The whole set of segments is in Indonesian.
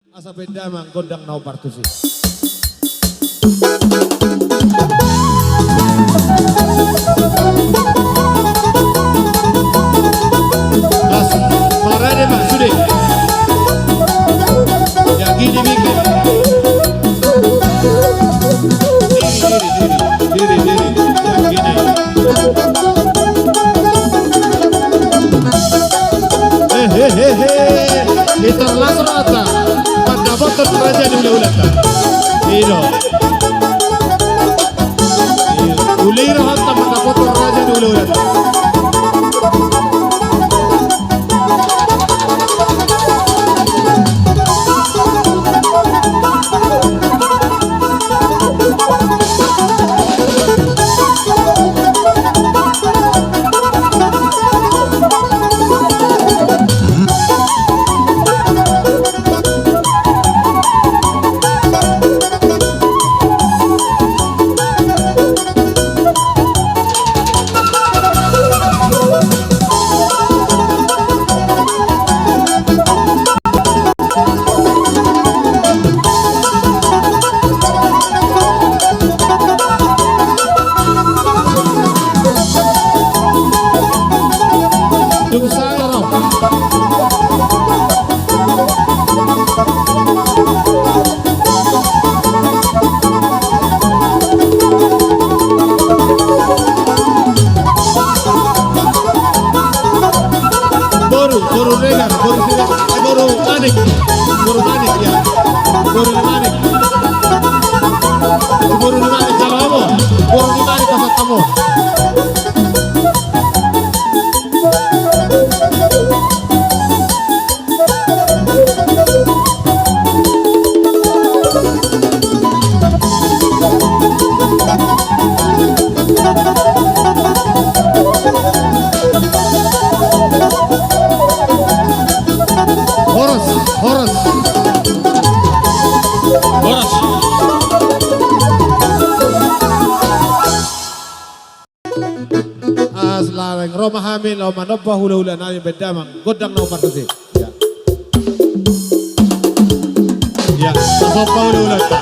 Asa beda mang gondang nau partusi. Mas, marah deh Mas, sudah. Ya gini bikin. Diri. Ya gini. Kita langsung rata. Pada foto kerajaan ulah-ulah. Ino. Ulira hatta pada foto kerajaan ulah-ulah. Roma hamil o manobah hula-hula na yung bedamang godang na umartusi. Ya, nasopa hula-hula ta.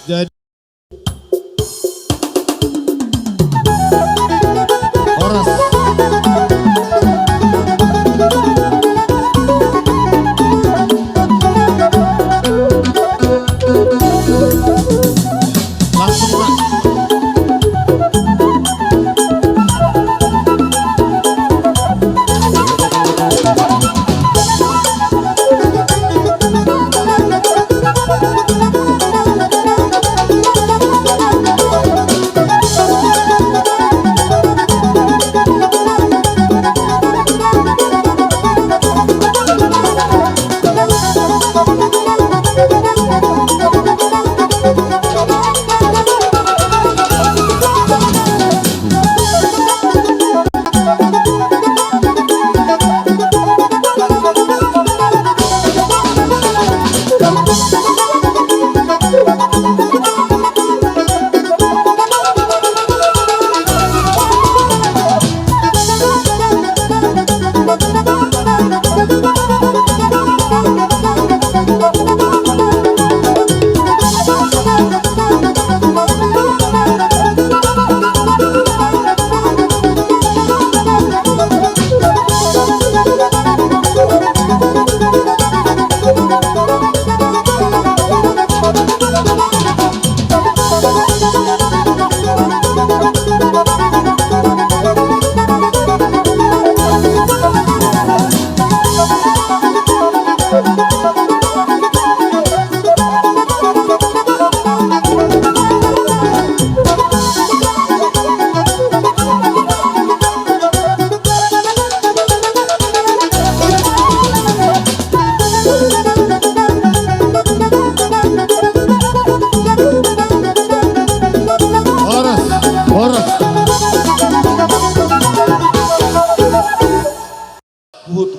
Jadi Horas langsung Mas.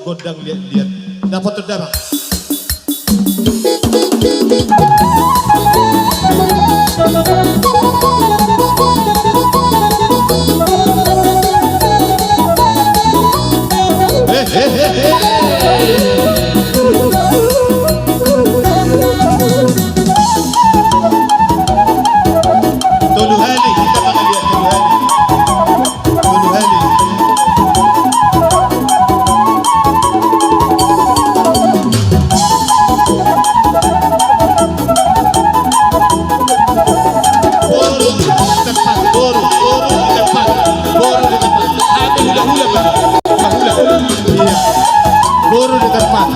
Godang lihat-lihat dapat terdapat. Toluhani kita bakal lihat Toluhani. Boro di tempat.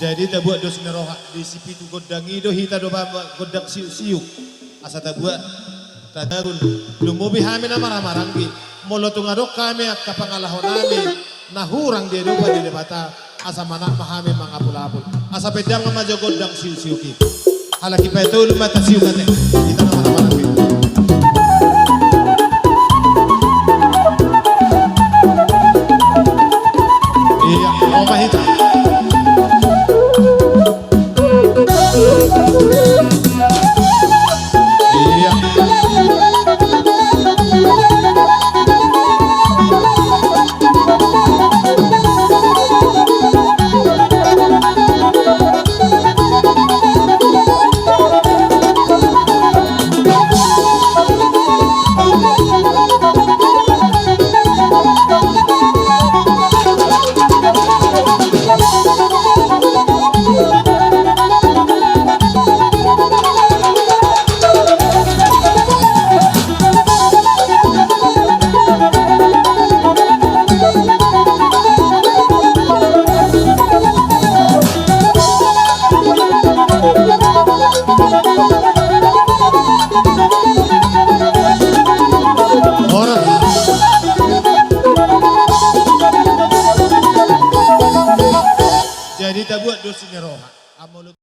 Jadi tak buat dos nerohak di sipi tu godangi do hita do baba godang siu-siu. Asa tak buat tadarul lumobi hami na maramarang bi molo tu ngadok kami at kapangalahon namin nahurang dia do pa di debata asa mana mahami mga apul-apul. Asa pedang nga majo godang siu-siu ki. Halaki pa ito lumata siu kate. Hita na maramarang bi. Iya, mau mahita. Jadi tak buat dosi neroha. Amolo